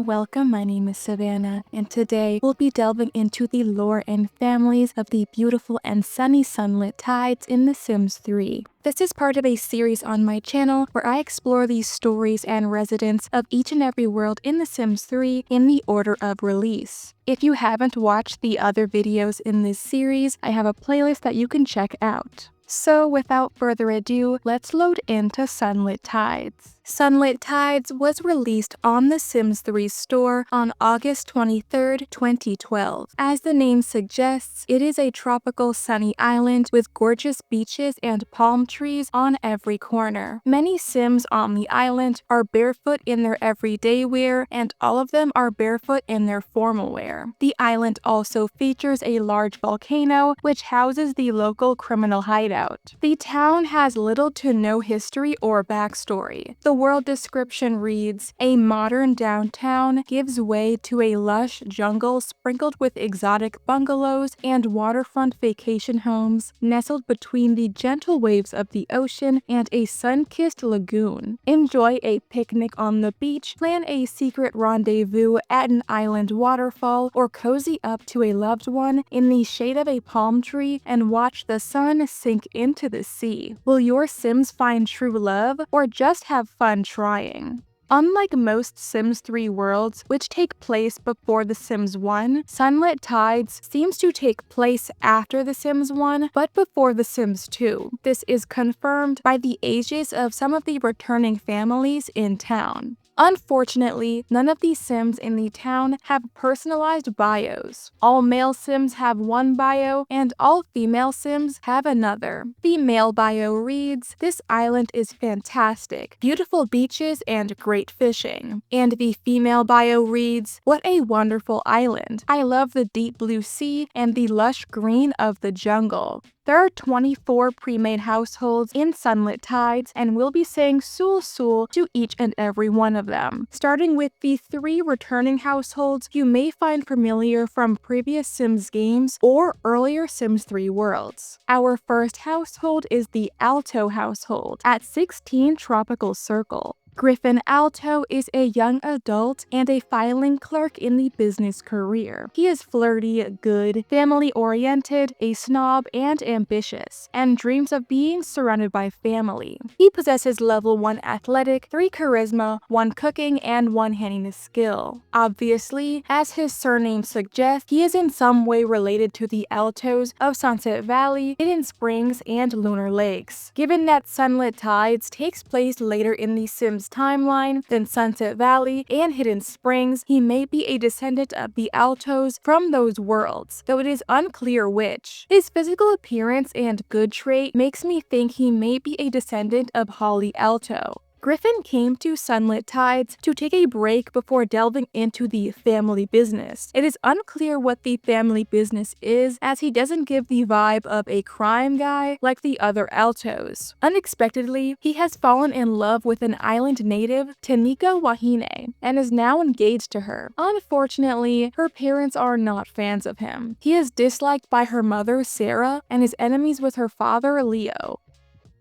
welcome. My name is Savannah, and today we'll be delving into the lore and families of the beautiful and sunny sunlit tides in The Sims 3. This is part of a series on my channel where I explore the stories and residents of each and every world in The Sims 3 in the order of release. If you haven't watched the other videos in this series, I have a playlist that you can check out. So without further ado, let's load into Sunlit Tides. Sunlit Tides was released on The Sims 3 store on August 23rd, 2012. As the name suggests, it is a tropical sunny island with gorgeous beaches and palm trees on every corner. Many Sims on the island are barefoot in their everyday wear, and all of them are barefoot in their formal wear. The island also features a large volcano, which houses the local criminal hideout. The town has little to no history or backstory. The world description reads, "A modern downtown gives way to a lush jungle sprinkled with exotic bungalows and waterfront vacation homes nestled between the gentle waves of the ocean and a sun-kissed lagoon. Enjoy a picnic on the beach, plan a secret rendezvous at an island waterfall, or cozy up to a loved one in the shade of a palm tree and watch the sun sink into the sea. Will your Sims find true love or just have fun trying?" Unlike most Sims 3 worlds, which take place before The Sims 1, Sunlit Tides seems to take place after The Sims 1, but before The Sims 2. This is confirmed by the ages of some of the returning families in town. Unfortunately, none of the Sims in the town have personalized bios. All male Sims have one bio, and all female Sims have another. The male bio reads, "This island is fantastic, beautiful beaches and great fishing." And the female bio reads, "What a wonderful island. I love the deep blue sea and the lush green of the jungle." There are 24 pre-made households in Sunlit Tides, and we'll be saying Sul Sul to each and every one of them. Starting with the 3 returning households you may find familiar from previous Sims games or earlier Sims 3 worlds. Our first household is the Alto household at 16 Tropical Circle. Griffin Alto is a young adult and a filing clerk in the business career. He is flirty, good, family-oriented, a snob, and ambitious, and dreams of being surrounded by family. He possesses level 1 athletic, 3 charisma, 1 cooking, and 1 handiness skill. Obviously, as his surname suggests, he is in some way related to the Altos of Sunset Valley, Hidden Springs, and Lunar Lakes. Given that Sunlit Tides takes place later in the Sims timeline than Sunset Valley and Hidden Springs, he may be a descendant of the Altos from those worlds, though it is unclear which. His physical appearance and good trait makes me think he may be a descendant of Hale Alto. Griffin came to Sunlit Tides to take a break before delving into the family business. It is unclear what the family business is, as he doesn't give the vibe of a crime guy like the other Altos. Unexpectedly, he has fallen in love with an island native, Tanika Wahine, and is now engaged to her. Unfortunately, her parents are not fans of him. He is disliked by her mother, Sarah, and is enemies with her father, Leo.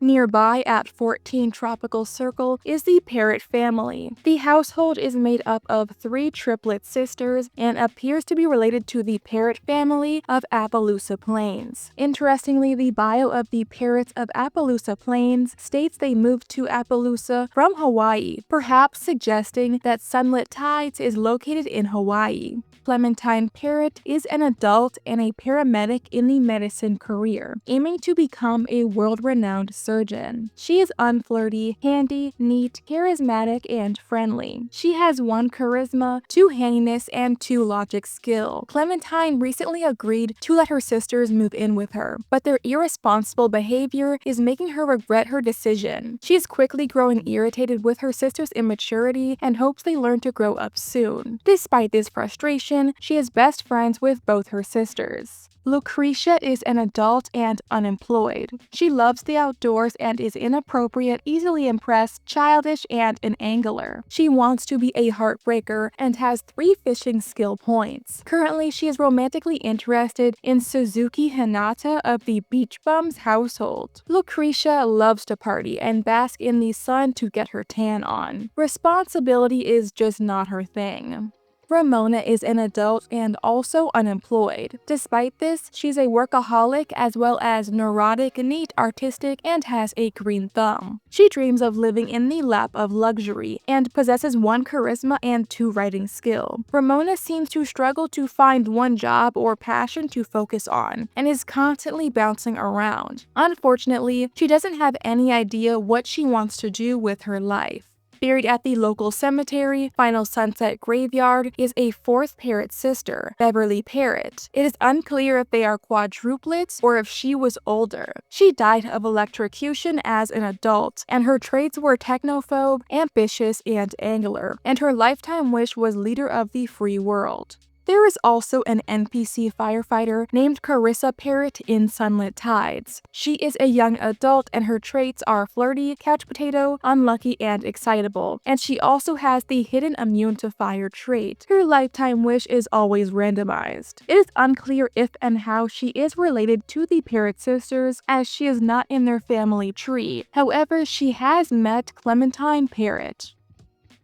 Nearby at 14 Tropical Circle is the Parrot family. The household is made up of 3 triplet sisters and appears to be related to the Parrot family of Appaloosa Plains. Interestingly, the bio of the Parrots of Appaloosa Plains states they moved to Appaloosa from Hawaii, perhaps suggesting that Sunlit Tides is located in Hawaii. Clementine Parrot is an adult and a paramedic in the medicine career, aiming to become a world-renowned surgeon. She is unflirty, handy, neat, charismatic, and friendly. She has 1 charisma, 2 handiness, and 2 logic skill. Clementine recently agreed to let her sisters move in with her, but their irresponsible behavior is making her regret her decision. She is quickly growing irritated with her sisters' immaturity and hopes they learn to grow up soon. Despite this frustration, she is best friends with both her sisters. Lucretia is an adult and unemployed. She loves the outdoors and is inappropriate, easily impressed, childish, and an angler. She wants to be a heartbreaker and has 3 fishing skill points. Currently, she is romantically interested in Suzuki Hinata of the Beach Bums household. Lucretia loves to party and bask in the sun to get her tan on. Responsibility is just not her thing. Ramona is an adult and also unemployed. Despite this, she's a workaholic as well as neurotic, neat, artistic, and has a green thumb. She dreams of living in the lap of luxury and possesses 1 charisma and 2 writing skill. Ramona seems to struggle to find one job or passion to focus on and is constantly bouncing around. Unfortunately, she doesn't have any idea what she wants to do with her life. Buried at the local cemetery, Final Sunset Graveyard, is a 4th Parrot sister, Beverly Parrot. It is unclear if they are quadruplets or if she was older. She died of electrocution as an adult, and her traits were technophobe, ambitious, and angler, and her lifetime wish was leader of the free world. There is also an NPC firefighter named Carissa Parrot in Sunlit Tides. She is a young adult and her traits are flirty, couch potato, unlucky, and excitable, and she also has the hidden immune to fire trait. Her lifetime wish is always randomized. It is unclear if and how she is related to the Parrot sisters, as she is not in their family tree. However, she has met Clementine Parrot.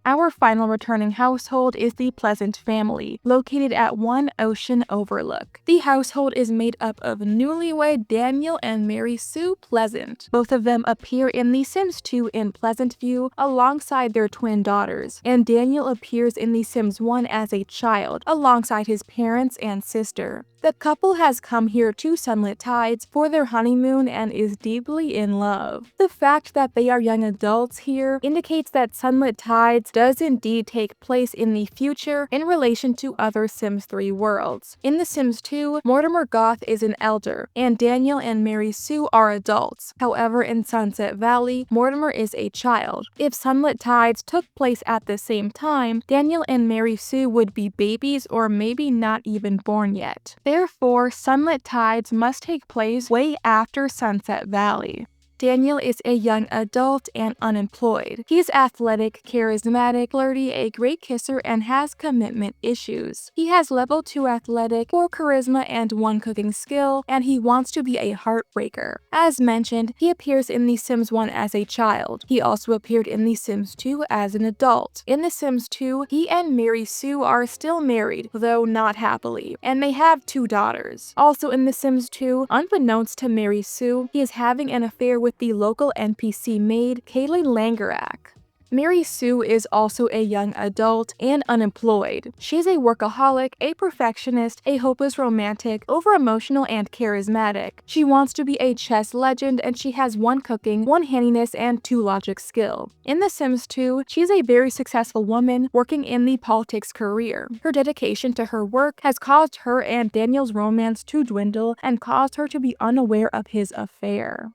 Our final returning household is the Pleasant family, located at One Ocean Overlook. The household is made up of newlywed Daniel and Mary Sue Pleasant. Both of them appear in The Sims 2 in Pleasant View alongside their twin daughters, and Daniel appears in The Sims 1 as a child, alongside his parents and sister. The couple has come here to Sunlit Tides for their honeymoon and is deeply in love. The fact that they are young adults here indicates that Sunlit Tides does indeed take place in the future in relation to other Sims 3 worlds. In The Sims 2, Mortimer Goth is an elder, and Daniel and Mary Sue are adults. However, in Sunset Valley, Mortimer is a child. If Sunlit Tides took place at the same time, Daniel and Mary Sue would be babies or maybe not even born yet. Therefore, Sunlit Tides must take place way after Sunset Valley. Daniel is a young adult and unemployed. He's athletic, charismatic, flirty, a great kisser, and has commitment issues. He has level 2 athletic, 4 charisma, and 1 cooking skill, and he wants to be a heartbreaker. As mentioned, he appears in The Sims 1 as a child. He also appeared in The Sims 2 as an adult. In The Sims 2, he and Mary Sue are still married, though not happily, and they have 2 daughters. Also in The Sims 2, unbeknownst to Mary Sue, he is having an affair with the local NPC maid, Kaylee Langerak. Mary Sue is also a young adult and unemployed. She's a workaholic, a perfectionist, a hopeless romantic, over-emotional, and charismatic. She wants to be a chess legend, and she has 1 cooking, 1 handiness, and 2 logic skill. In The Sims 2, she's a very successful woman working in the politics career. Her dedication to her work has caused her and Daniel's romance to dwindle and caused her to be unaware of his affair.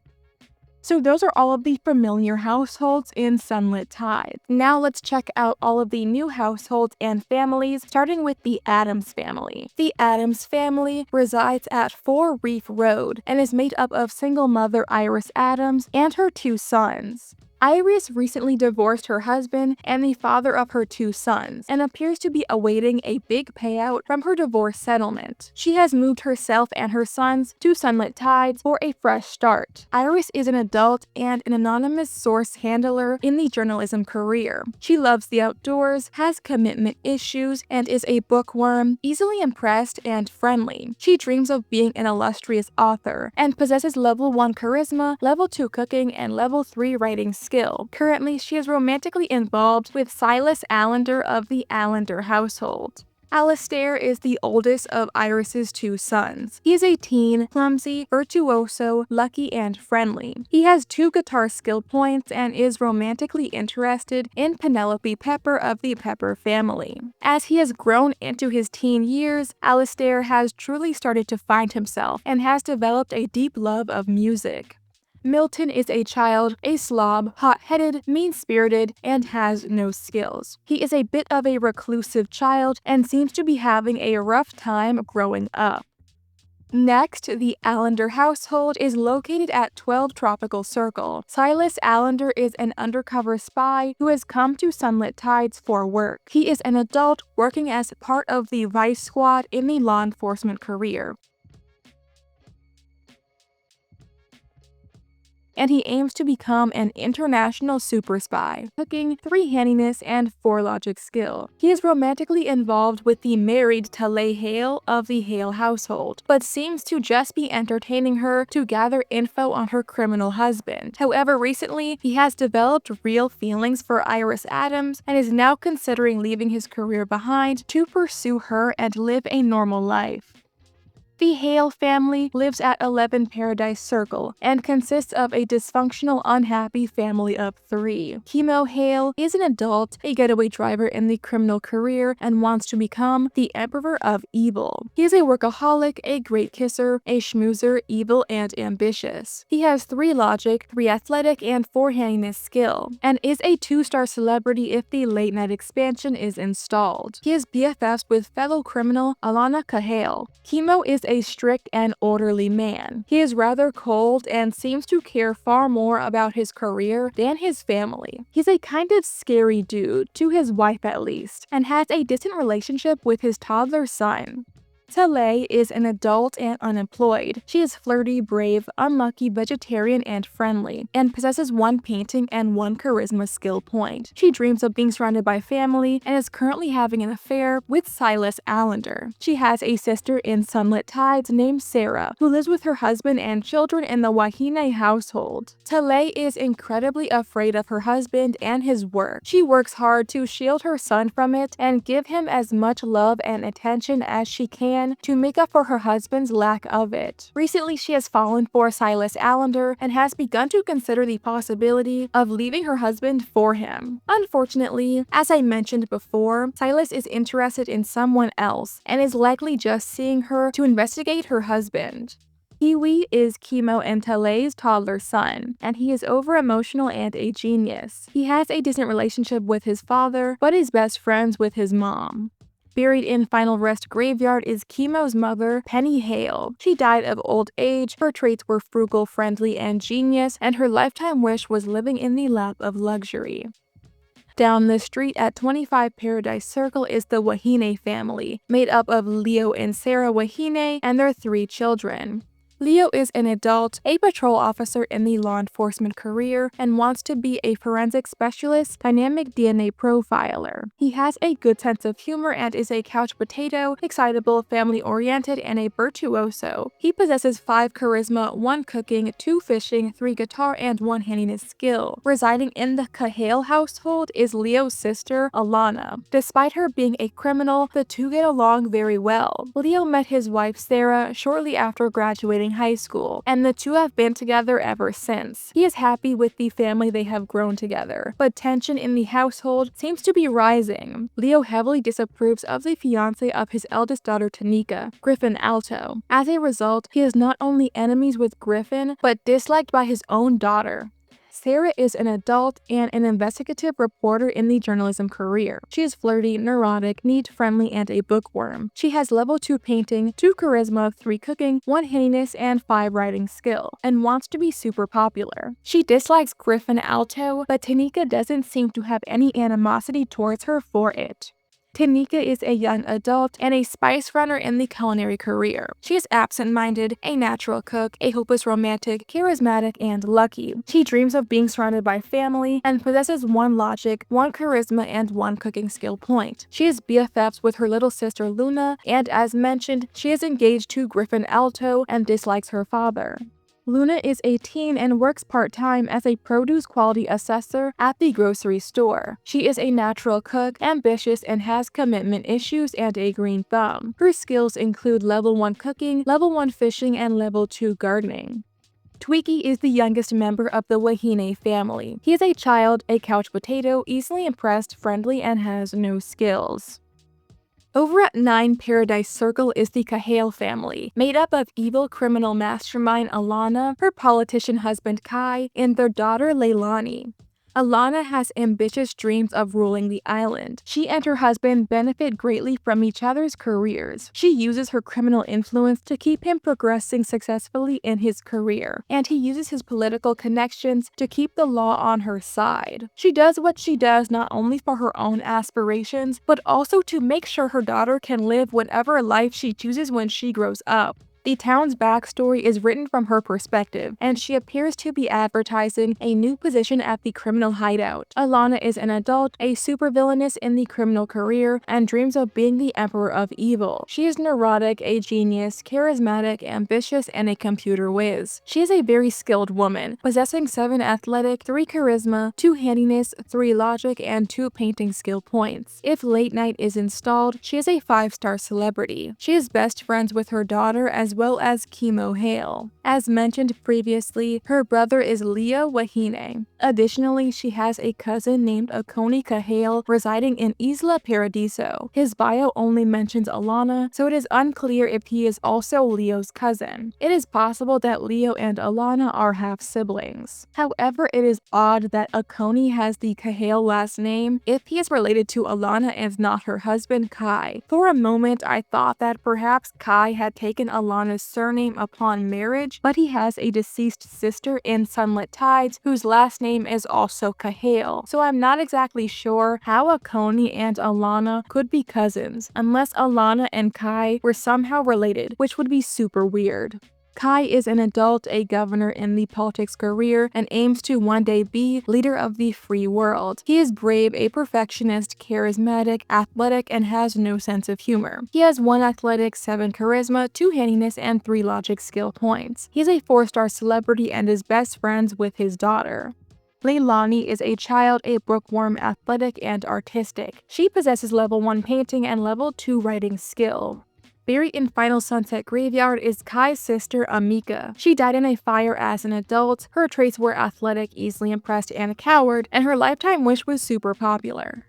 So those are all of the familiar households in Sunlit Tides. Now let's check out all of the new households and families, starting with the Adams family. The Adams family resides at 4 Reef Road and is made up of single mother Iris Adams and her 2 sons. Iris recently divorced her husband and the father of her 2 sons, and appears to be awaiting a big payout from her divorce settlement. She has moved herself and her sons to Sunlit Tides for a fresh start. Iris is an adult and an anonymous source handler in the journalism career. She loves the outdoors, has commitment issues, and is a bookworm, easily impressed and friendly. She dreams of being an illustrious author, and possesses level 1 charisma, level 2 cooking, and level 3 writing skill. Currently, she is romantically involved with Silas Allender of the Allender household. Alistair is the oldest of Iris's 2 sons. He is a teen, clumsy, virtuoso, lucky, and friendly. He has 2 guitar skill points and is romantically interested in Penelope Pepper of the Pepper family. As he has grown into his teen years, Alistair has truly started to find himself and has developed a deep love of music. Milton is a child, a slob, hot-headed, mean-spirited, and has no skills. He is a bit of a reclusive child and seems to be having a rough time growing up. Next, the Allender household is located at 12 Tropical Circle. Silas Allender is an undercover spy who has come to Sunlit Tides for work. He is an adult working as part of the Vice Squad in the law enforcement career. and he aims to become an international super spy, cooking, 3 handiness, and 4 logic skill. He is romantically involved with the married Hale of the Hale household, but seems to just be entertaining her to gather info on her criminal husband. However, recently, he has developed real feelings for Iris Adams and is now considering leaving his career behind to pursue her and live a normal life. The Hale family lives at 11 Paradise Circle and consists of a dysfunctional, unhappy family of 3. Hale is an adult, a getaway driver in the criminal career, and wants to become the Emperor of Evil. He is a workaholic, a great kisser, a schmoozer, evil, and ambitious. He has 3 logic, 3 athletic, and 4 handiness skill, and is a 2-star celebrity if the late night expansion is installed. He is BFFs with fellow criminal Alana Kahale. Is a strict and orderly man. He is rather cold and seems to care far more about his career than his family. He's a kind of scary dude, to his wife at least, and has a distant relationship with his toddler son. Hale is an adult and unemployed. She is flirty, brave, unlucky, vegetarian, and friendly, and possesses 1 painting and 1 charisma skill point. She dreams of being surrounded by family and is currently having an affair with Silas Allender. She has a sister in Sunlit Tides named Sarah, who lives with her husband and children in the Wahine household. Hale is incredibly afraid of her husband and his work. She works hard to shield her son from it and give him as much love and attention as she can to make up for her husband's lack of it. Recently, she has fallen for Silas Allender and has begun to consider the possibility of leaving her husband for him. Unfortunately, as I mentioned before, Silas is interested in someone else and is likely just seeing her to investigate her husband. Kiwi is and Hale's toddler son, and he is over-emotional and a genius. He has a distant relationship with his father, but is best friends with his mom. Buried in Final Rest Graveyard is Chemo's mother, Penny Hale. She died of old age, her traits were frugal, friendly, and genius, and her lifetime wish was living in the lap of luxury. Down the street at 25 Paradise Circle is the Wahine family, made up of Leo and Sarah Wahine and their 3 children. Leo is an adult, a patrol officer in the law enforcement career, and wants to be a forensic specialist, dynamic DNA profiler. He has a good sense of humor and is a couch potato, excitable, family-oriented, and a virtuoso. He possesses 5 charisma, 1 cooking, 2 fishing, 3 guitar, and 1 handiness skill. Residing in the Kahale household is Leo's sister, Alana. Despite her being a criminal, the 2 get along very well. Leo met his wife, Sarah, shortly after graduating high school, and the 2 have been together ever since. He is happy with the family they have grown together, but tension in the household seems to be rising. Leo heavily disapproves of the fiancé of his eldest daughter Tanika, Griffin Alto. As a result, he is not only enemies with Griffin, but disliked by his own daughter. Sarah is an adult and an investigative reporter in the journalism career. She is flirty, neurotic, neat, friendly, and a bookworm. She has level 2 painting, 2 charisma, 3 cooking, 1 handiness, and 5 writing skill, and wants to be super popular. She dislikes Griffin Alto, but Tanika doesn't seem to have any animosity towards her for it. Tanika is a young adult and a spice runner in the culinary career. She is absent-minded, a natural cook, a hopeless romantic, charismatic, and lucky. She dreams of being surrounded by family and possesses 1 logic, 1 charisma, and 1 cooking skill point. She is BFFs with her little sister Luna, and as mentioned, she is engaged to Griffin Alto and dislikes her father. Luna is 18 and works part-time as a produce quality assessor at the grocery store. She is a natural cook, ambitious, and has commitment issues and a green thumb. Her skills include level 1 cooking, level 1 fishing, and level 2 gardening. Twiki is the youngest member of the Wahine family. He is a child, a couch potato, easily impressed, friendly, and has no skills. Over at 9 Paradise Circle is the Kahale family, made up of evil criminal mastermind Alana, her politician husband Kai, and their daughter Leilani. Alana has ambitious dreams of ruling the island. She and her husband benefit greatly from each other's careers. She uses her criminal influence to keep him progressing successfully in his career, and he uses his political connections to keep the law on her side. She does what she does not only for her own aspirations, but also to make sure her daughter can live whatever life she chooses when she grows up. The town's backstory is written from her perspective, and she appears to be advertising a new position at the criminal hideout. Alana is an adult, a supervillainess in the criminal career, and dreams of being the emperor of evil. She is neurotic, a genius, charismatic, ambitious, and a computer whiz. She is a very skilled woman, possessing 7 athletic, 3 charisma, 2 handiness, 3 logic, and 2 painting skill points. If late night is installed, she is a 5-star celebrity. She is best friends with her daughter as well as Chemo Hale. As mentioned previously, her brother is Leo Wahine. Additionally, she has a cousin named Kaani Kahale residing in Isla Paradiso. His bio only mentions Alana, so it is unclear if he is also Leo's cousin. It is possible that Leo and Alana are half-siblings. However, it is odd that Kaani has the Kahale last name if he is related to Alana and not her husband Kai. For a moment, I thought that perhaps Kai had taken Alana's surname upon marriage, but he has a deceased sister in Sunlit Tides whose last name is also Kahale, so I'm not exactly sure how Kaani and Alana could be cousins, unless Alana and Kai were somehow related, which would be super weird. Kai is an adult, a governor in the politics career, and aims to one day be leader of the free world. He is brave, a perfectionist, charismatic, athletic, and has no sense of humor. He has 1 athletic, 7 charisma, 2 handiness, and 3 logic skill points. He is a 4-star celebrity and is best friends with his daughter. Leilani is a child, a bookworm, athletic, and artistic. She possesses level 1 painting and level 2 writing skill. Buried in Final Sunset Graveyard is Kai's sister, Amika. She died in a fire as an adult. Her traits were athletic, easily impressed, and a coward, and her lifetime wish was super popular.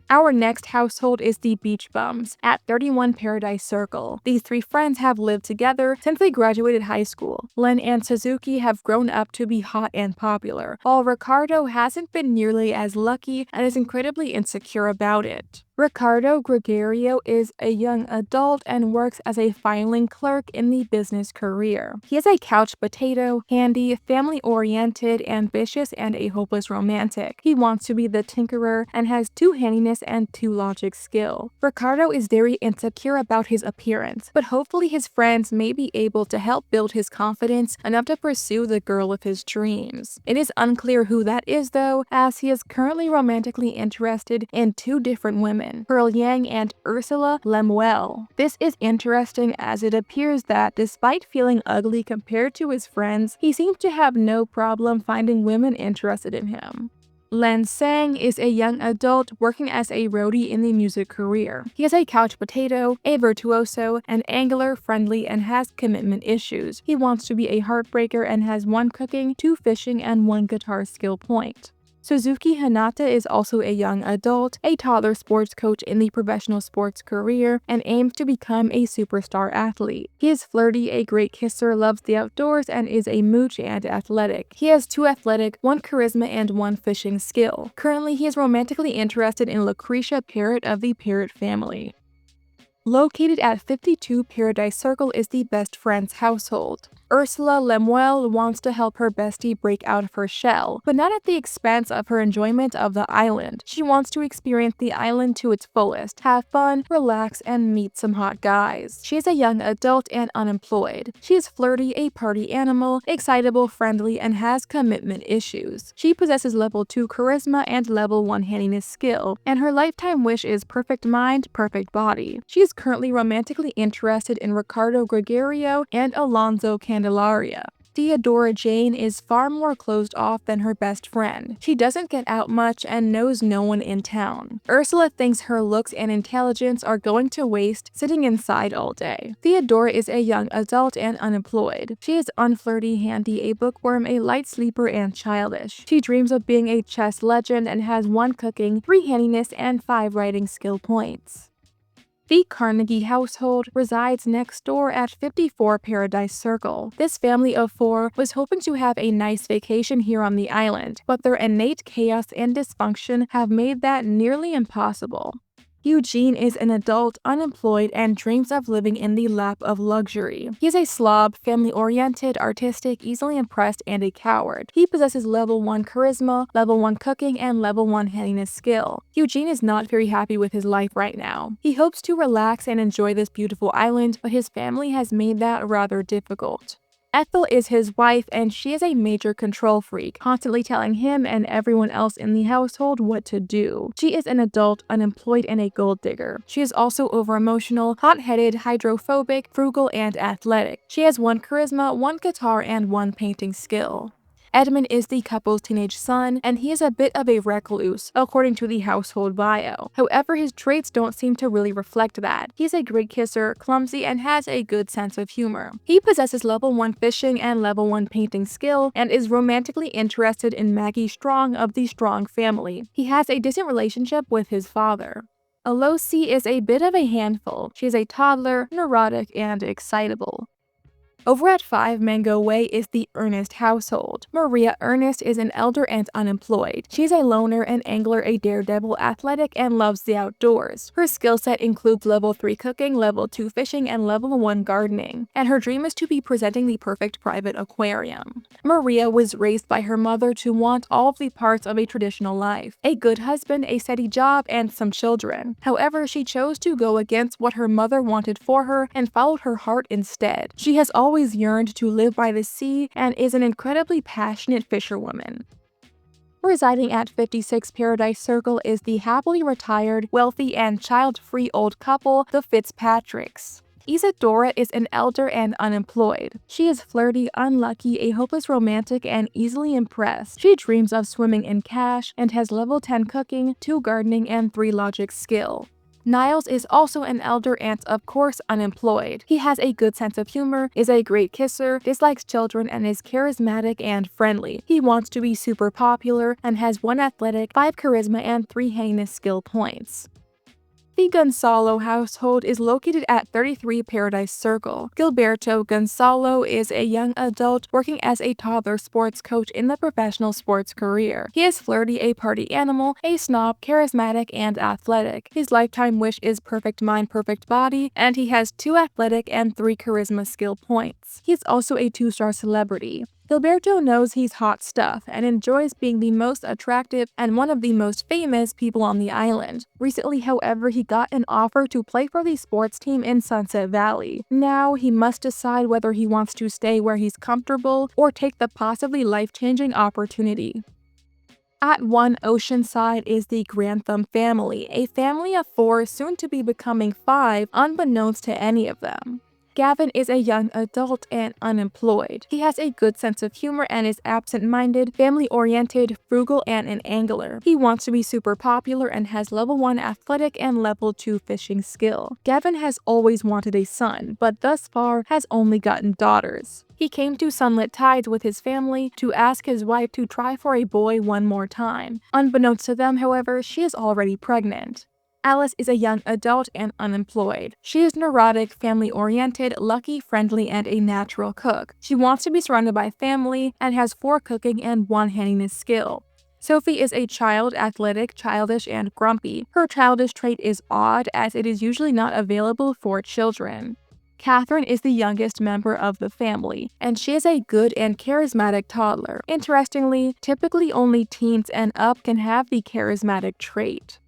Our next household is the Beach Bums at 31 Paradise Circle. These 3 friends have lived together since they graduated high school. Len and Suzuki have grown up to be hot and popular, while Ricardo hasn't been nearly as lucky and is incredibly insecure about it. Ricardo Gregorio is a young adult and works as a filing clerk in the business career. He is a couch potato, handy, family-oriented, ambitious, and a hopeless romantic. He wants to be the tinkerer and has 2 handiness and 2 logic skill. Ricardo is very insecure about his appearance, but hopefully his friends may be able to help build his confidence enough to pursue the girl of his dreams. It is unclear who that is though, as he is currently romantically interested in 2 different women, Pearl Yang and Ursula Lemuel. This is interesting as it appears that despite feeling ugly compared to his friends, he seems to have no problem finding women interested in him. Len Sang is a young adult working as a roadie in the music career. He is a couch potato, a virtuoso, an angler, friendly, and has commitment issues. He wants to be a heartbreaker and has 1 cooking, 2 fishing, and 1 guitar skill point. Suzuki Hanata is also a young adult, a toddler sports coach in the professional sports career, and aims to become a superstar athlete. He is flirty, a great kisser, loves the outdoors, and is a mooch and athletic. He has 2 athletic, 1 charisma, and 1 fishing skill. Currently, he is romantically interested in Lucretia Parrot of the Parrot family. Located at 52 Paradise Circle is the best friend's household. Ursula Lemuel wants to help her bestie break out of her shell, but not at the expense of her enjoyment of the island. She wants to experience the island to its fullest, have fun, relax, and meet some hot guys. She is a young adult and unemployed. She is flirty, a party animal, excitable, friendly, and has commitment issues. She possesses level 2 charisma and level 1 handiness skill, and her lifetime wish is perfect mind, perfect body. She is currently romantically interested in Ricardo Gregorio and Alonso Candelaria. Theodora Jane is far more closed off than her best friend. She doesn't get out much and knows no one in town. Ursula thinks her looks and intelligence are going to waste sitting inside all day. Theodora is a young adult and unemployed. She is unflirty, handy, a bookworm, a light sleeper, and childish. She dreams of being a chess legend and has 1 cooking, 3 handiness, and 5 writing skill points. The Carnegie household resides next door at 54 Paradise Circle. This family of 4 was hoping to have a nice vacation here on the island, but their innate chaos and dysfunction have made that nearly impossible. Eugene is an adult, unemployed, and dreams of living in the lap of luxury. He is a slob, family-oriented, artistic, easily impressed, and a coward. He possesses level 1 charisma, level 1 cooking, and level 1 handiness skill. Eugene is not very happy with his life right now. He hopes to relax and enjoy this beautiful island, but his family has made that rather difficult. Ethel is his wife, and she is a major control freak, constantly telling him and everyone else in the household what to do. She is an adult, unemployed, and a gold digger. She is also over-emotional, hot-headed, hydrophobic, frugal, and athletic. She has 1 charisma, 1 guitar, and 1 painting skill. Edmund is the couple's teenage son, and he is a bit of a recluse, according to the household bio. However, his traits don't seem to really reflect that. He's a great kisser, clumsy, and has a good sense of humor. He possesses level 1 fishing and level 1 painting skill, and is romantically interested in Maggie Strong of the Strong family. He has a distant relationship with his father. Alosi is a bit of a handful. She is a toddler, neurotic, and excitable. Over at 5 Mango Way is the Ernest household. Maria Ernest is an elder and unemployed. She's a loner, an angler, a daredevil, athletic, and loves the outdoors. Her skill set includes level 3 cooking, level 2 fishing, and level 1 gardening, and her dream is to be presenting the perfect private aquarium. Maria was raised by her mother to want all of the parts of a traditional life: a good husband, a steady job, and some children. However, she chose to go against what her mother wanted for her and followed her heart instead. She has always yearned to live by the sea and is an incredibly passionate fisherwoman. Residing at 56 Paradise Circle is the happily retired, wealthy, and child-free old couple, the Fitzpatricks. Isadora is an elder and unemployed. She is flirty, unlucky, a hopeless romantic, and easily impressed. She dreams of swimming in cash and has level 10 cooking, 2 gardening, and 3 logic skill. Niles is also an elder and, of course, unemployed. He has a good sense of humor, is a great kisser, dislikes children, and is charismatic and friendly. He wants to be super popular and has 1 athletic, 5 charisma, and 3 handiness skill points. The Gonalo household is located at 33 Paradise Circle. Gilberto Gonalo is a young adult working as a toddler sports coach in the professional sports career. He is flirty, a party animal, a snob, charismatic, and athletic. His lifetime wish is perfect mind, perfect body, and he has 2 athletic and 3 charisma skill points. He is also a 2-star celebrity. Gilberto knows he's hot stuff and enjoys being the most attractive and one of the most famous people on the island. Recently, however, he got an offer to play for the sports team in Sunset Valley. Now, he must decide whether he wants to stay where he's comfortable or take the possibly life-changing opportunity. At 1 Oceanside is the Grantham family, a family of 4 soon to be becoming 5 unbeknownst to any of them. Gavin is a young adult and unemployed. He has a good sense of humor and is absent-minded, family-oriented, frugal, and an angler. He wants to be super popular and has level 1 athletic and level 2 fishing skill. Gavin has always wanted a son, but thus far has only gotten daughters. He came to Sunlit Tides with his family to ask his wife to try for a boy one more time. Unbeknownst to them, however, she is already pregnant. Alice is a young adult and unemployed. She is neurotic, family-oriented, lucky, friendly, and a natural cook. She wants to be surrounded by family and has 4 cooking and 1 handiness skill. Sophie is a child, athletic, childish, and grumpy. Her childish trait is odd, as it is usually not available for children. Catherine is the youngest member of the family, and she is a good and charismatic toddler. Interestingly, typically only teens and up can have the charismatic trait.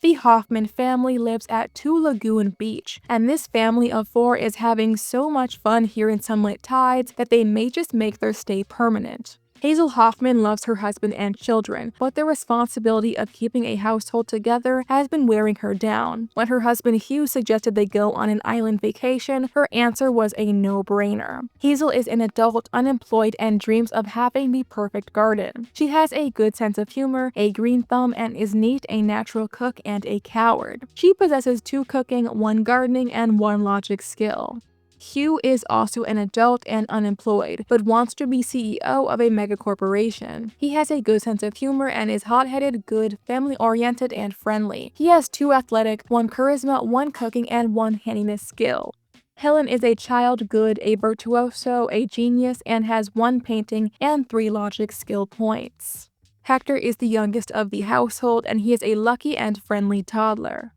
The Hoffman family lives at 2 Lagoon Beach, and this family of 4 is having so much fun here in Sunlit Tides that they may just make their stay permanent. Hazel Hoffman loves her husband and children, but the responsibility of keeping a household together has been wearing her down. When her husband Hugh suggested they go on an island vacation, her answer was a no-brainer. Hazel is an adult, unemployed, and dreams of having the perfect garden. She has a good sense of humor, a green thumb, and is neat, a natural cook, and a coward. She possesses 2 cooking, 1 gardening, and 1 logic skill. Hugh is also an adult and unemployed, but wants to be CEO of a mega corporation. He has a good sense of humor and is hot-headed, good, family-oriented, and friendly. He has 2 athletic, 1 charisma, 1 cooking, and 1 handiness skill. Helen is a child, good, a virtuoso, a genius, and has 1 painting and 3 logic skill points. Hector is the youngest of the household, and he is a lucky and friendly toddler.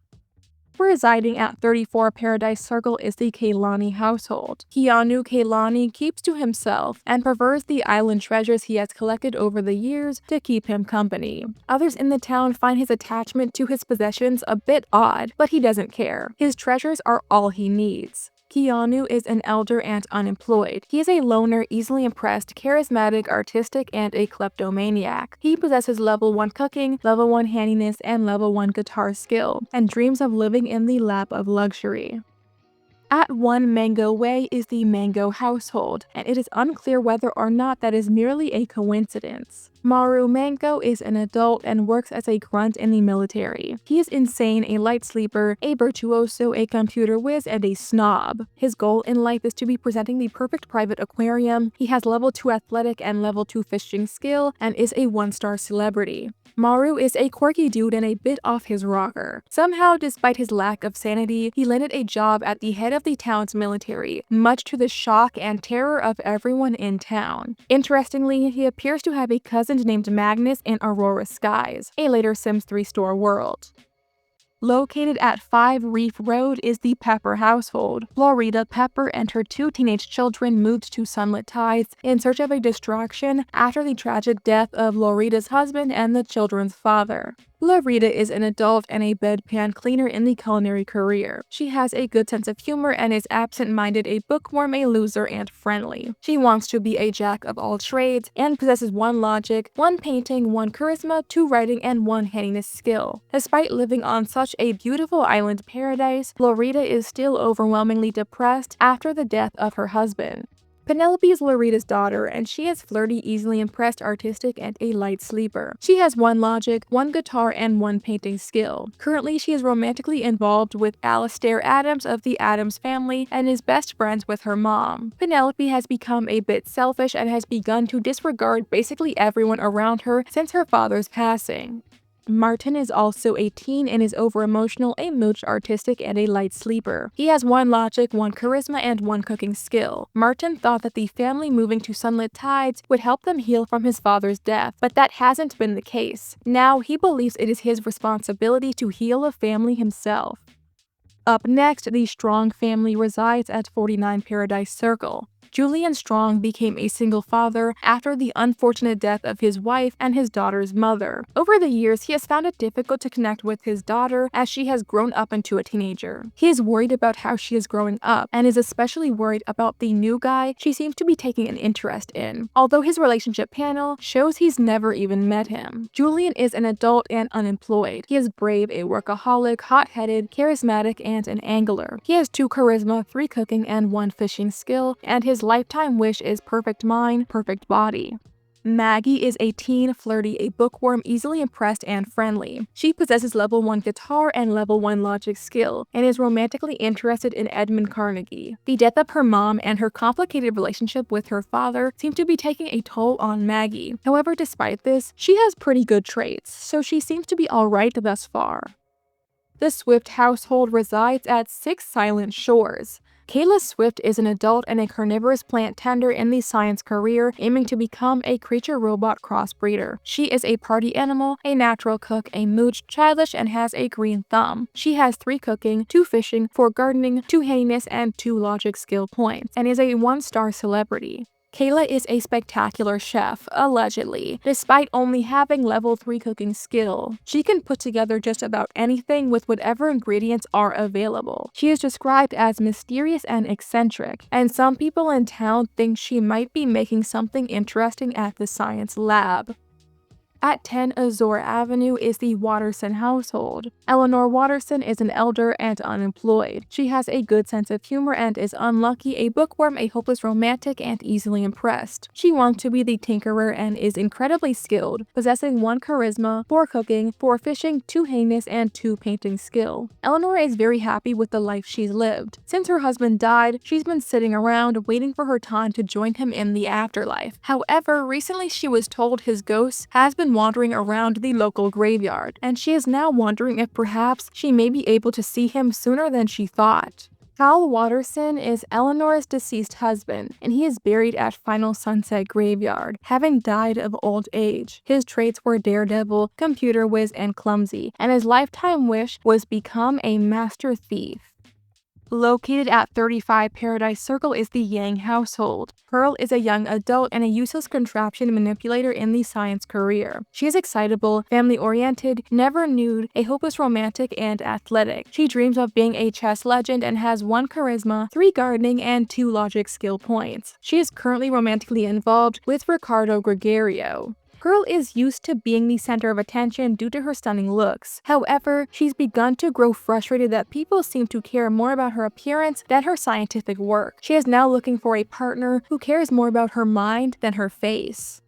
Residing at 34 Paradise Circle is the Kaani household. Keanu Kaani keeps to himself and prefers the island treasures he has collected over the years to keep him company. Others in the town find his attachment to his possessions a bit odd, but he doesn't care. His treasures are all he needs. Keanu is an elder and unemployed. He is a loner, easily impressed, charismatic, artistic, and a kleptomaniac. He possesses level 1 cooking, level 1 handiness, and level 1 guitar skill, and dreams of living in the lap of luxury. At 1 Mango Way is the Mango household, and it is unclear whether or not that is merely a coincidence. Maru Mango is an adult and works as a grunt in the military. He is insane, a light sleeper, a virtuoso, a computer whiz, and a snob. His goal in life is to be presenting the perfect private aquarium. He has level 2 athletic and level 2 fishing skill, and is a 1-star celebrity. Maru is a quirky dude and a bit off his rocker. Somehow, despite his lack of sanity, he landed a job at the head of the town's military, much to the shock and terror of everyone in town. Interestingly, he appears to have a cousin named Magnus in Aurora Skies, a later Sims 3 store world. Located at 5 Reef Road is the Pepper household. Florida Pepper and her 2 teenage children moved to Sunlit Tides in search of a distraction after the tragic death of Lorita's husband and the children's father. Lorita is an adult and a bedpan cleaner in the culinary career. She has a good sense of humor and is absent-minded, a bookworm, a loser, and friendly. She wants to be a jack of all trades and possesses 1 logic, 1 painting, 1 charisma, 2 writing, and 1 handiness skill. Despite living on such a beautiful island paradise, Lorita is still overwhelmingly depressed after the death of her husband. Penelope is Lorita's daughter, and she is flirty, easily impressed, artistic, and a light sleeper. She has 1 logic, 1 guitar, and 1 painting skill. Currently, she is romantically involved with Alastair Adams of the Adams family and is best friends with her mom. Penelope has become a bit selfish and has begun to disregard basically everyone around her since her father's passing. Martin is also a teen and is over-emotional, a mooch, artistic, and a light sleeper. He has 1 logic, 1 charisma, and 1 cooking skill. Martin thought that the family moving to Sunlit Tides would help them heal from his father's death, but that hasn't been the case. Now he believes it is his responsibility to heal a family himself. Up next, the Strong family resides at 49 Paradise Circle. Julian Strong became a single father after the unfortunate death of his wife and his daughter's mother. Over the years, he has found it difficult to connect with his daughter as she has grown up into a teenager. He is worried about how she is growing up and is especially worried about the new guy she seems to be taking an interest in, although his relationship panel shows he's never even met him. Julian is an adult and unemployed. He is brave, a workaholic, hot-headed, charismatic, and an angler. He has 2 charisma, 3 cooking, and 1 fishing skill, and his lifetime wish is perfect mind, perfect body. Maggie is a teen, flirty, a bookworm, easily impressed, and friendly. She possesses level 1 guitar and level 1 logic skill, and is romantically interested in Edmund Carnegie. The death of her mom and her complicated relationship with her father seem to be taking a toll on Maggie. However, despite this, she has pretty good traits, so she seems to be alright thus far. The Swift household resides at 6 Silent Shores. Kayla Swift is an adult and a carnivorous plant tender in the science career, aiming to become a creature-robot crossbreeder. She is a party animal, a natural cook, a mooch, childish, and has a green thumb. She has 3 cooking, 2 fishing, 4 gardening, 2 handiness, and 2 logic skill points, and is a 1-star celebrity. Kayla is a spectacular chef, allegedly, despite only having level 3 cooking skill. She can put together just about anything with whatever ingredients are available. She is described as mysterious and eccentric, and some people in town think she might be making something interesting at the science lab. At 10 Azure Avenue is the Waterson household. Eleanor Waterson is an elder and unemployed. She has a good sense of humor and is unlucky, a bookworm, a hopeless romantic, and easily impressed. She wants to be the tinkerer and is incredibly skilled, possessing 1 charisma, 4 cooking, 4 fishing, 2 handiness, and 2 painting skill. Eleanor is very happy with the life she's lived. Since her husband died, she's been sitting around waiting for her time to join him in the afterlife. However, recently she was told his ghost has been wandering around the local graveyard, and she is now wondering if perhaps she may be able to see him sooner than she thought. Hal Waterson is Eleanor's deceased husband, and he is buried at Final Sunset Graveyard, having died of old age. His traits were daredevil, computer whiz, and clumsy, and his lifetime wish was become a master thief. Located at 35 Paradise Circle is the Yang household. Pearl is a young adult and a useless contraption manipulator in the science career. She is excitable, family-oriented, never nude, a hopeless romantic, and athletic. She dreams of being a chess legend and has 1 charisma, 3 gardening, and 2 logic skill points. She is currently romantically involved with Ricardo Gregorio. Pearl is used to being the center of attention due to her stunning looks. However, she's begun to grow frustrated that people seem to care more about her appearance than her scientific work. She is now looking for a partner who cares more about her mind than her face.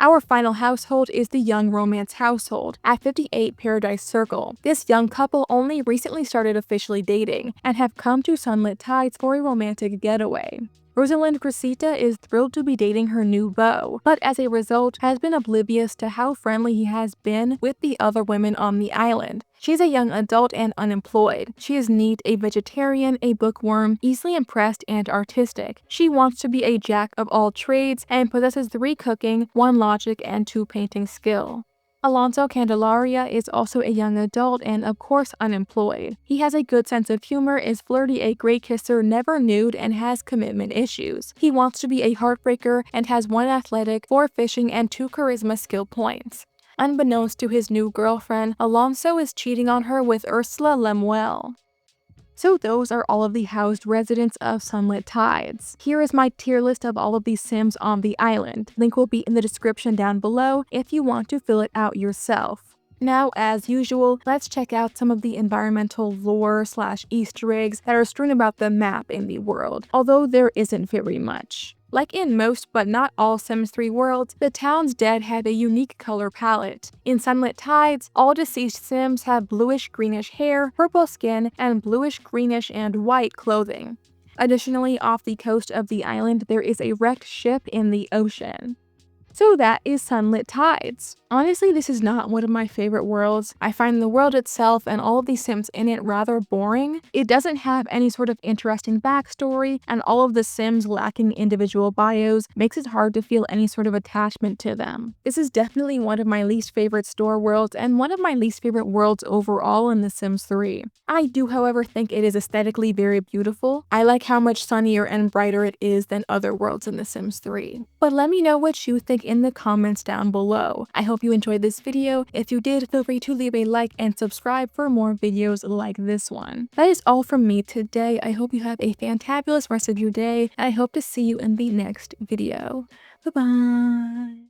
Our final household is the young romance household at 58 Paradise Circle. This young couple only recently started officially dating and have come to Sunlit Tides for a romantic getaway. Rosalind Cressida is thrilled to be dating her new beau, but as a result has been oblivious to how friendly he has been with the other women on the island. She's a young adult and unemployed. She is neat, a vegetarian, a bookworm, easily impressed, and artistic. She wants to be a jack of all trades and possesses 3 cooking, 1 logic, and 2 painting skill. Alonso Candelaria is also a young adult and of course unemployed. He has a good sense of humor, is flirty, a great kisser, never nude, and has commitment issues. He wants to be a heartbreaker and has 1 athletic, 4 fishing, and 2 charisma skill points. Unbeknownst to his new girlfriend, Alonso is cheating on her with Ursula Lemuel. So those are all of the housed residents of Sunlit Tides. Here is my tier list of all of the Sims on the island. Link will be in the description down below if you want to fill it out yourself. Now, as usual, let's check out some of the environmental lore / Easter eggs that are strewn about the map in the world, although there isn't very much. Like in most but not all Sims 3 worlds, the town's dead have a unique color palette. In Sunlit Tides, all deceased Sims have bluish-greenish hair, purple skin, and bluish-greenish and white clothing. Additionally, off the coast of the island, there is a wrecked ship in the ocean. So that is Sunlit Tides. Honestly, this is not one of my favorite worlds. I find the world itself and all of the Sims in it rather boring. It doesn't have any sort of interesting backstory, and all of the Sims lacking individual bios makes it hard to feel any sort of attachment to them. This is definitely one of my least favorite store worlds and one of my least favorite worlds overall in The Sims 3. I do, however, think it is aesthetically very beautiful. I like how much sunnier and brighter it is than other worlds in The Sims 3. But let me know what you think in the comments down below. I hope you enjoyed this video. If you did, feel free to leave a like and subscribe for more videos like this one. That is all from me today. I hope you have a fantabulous rest of your day, and I hope to see you in the next video. Bye-bye!